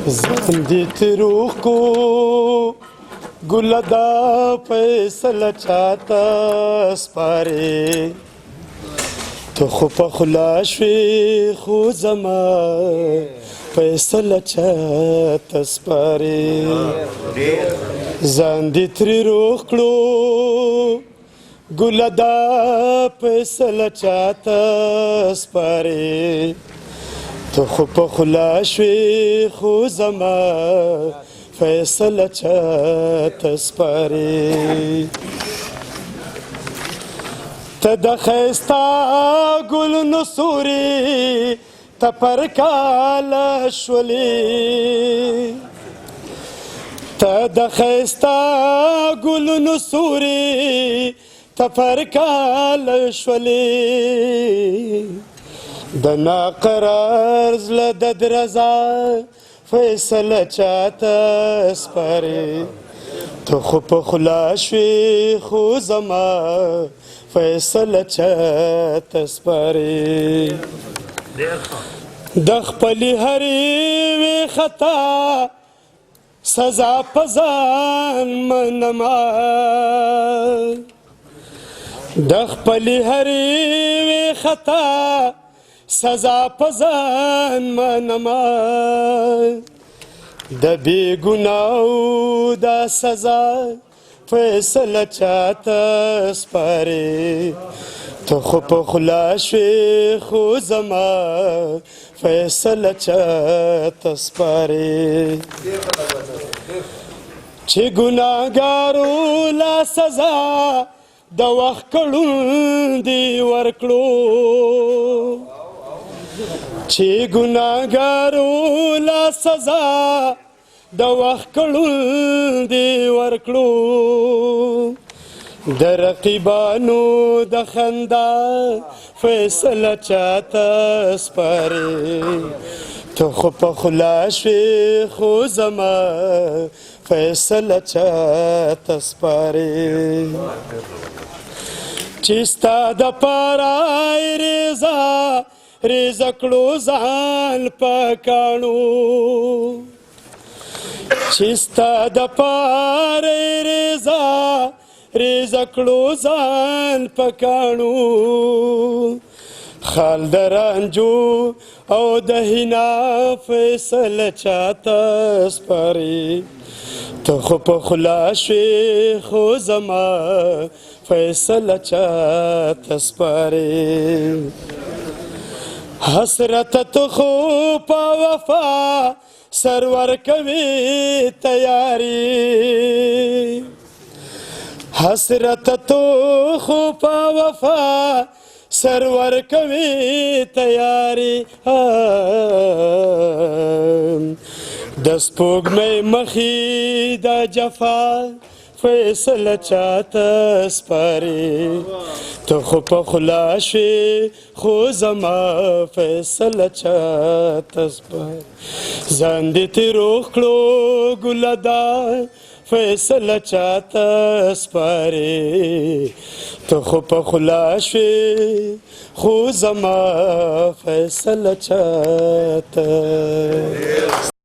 زندی تروح کو گلدا فیصله چاته سپارې تو خو په خلا شوې خو زما فیصله چاته سپارې ځان دې ترې روغ کړو گلدا فیصله چاته سپارې تو خو په خلا شوې خو زما فیصله چاته سپارې ته د ښایسته ګلونو سوري ته پر کاله شولې ته د ښایسته ګلونو سوري ته پر کاله شولې د ناقرار زړه د درزا فیصله چاته سپارې ته خو په خلا شوې خو زما فیصله چاته سپارې د خپلې هرې وې خطا سزا په ځان منمه د خپلې هرې وې خطا سزا په ځان منمه د بې ګناهو دا سزا فیصله چاته سپارې ته خو په خلا شوې خو زما فیصله چاته سپارې چې ګناهګارو لا سزا د وخت کړوندې ورکړو چې ګناهګارو لا سزا د وخت کړوندې ورکړو د رقیبانو د خندا فیصله چاته سپارې ته خو په خلا شوې خو زما فیصله چاته سپارې چې ستا دپاره ریزه کړو ځان په کاڼو چې ستا دپاره ریزه کړو ځان په کاڼو خال د رانجو او د حنا فیصله چاته سپارې ته خو په خلا شوې خو زما فیصله چاته سپارې حسرت ته خو په وفا سرور کوي تیاری حسرت تو خو په وفا سرور کوي تیاری د سپوږمۍ مخې د جفا فیصله چاته سپارې ته خو په خلا شوې خو زما فیصله چاته سپارې ځان دې ترې روغ کړو ګلدا فیصله چاته سپارې ته خو په خلا شوې خو زما فیصله چاته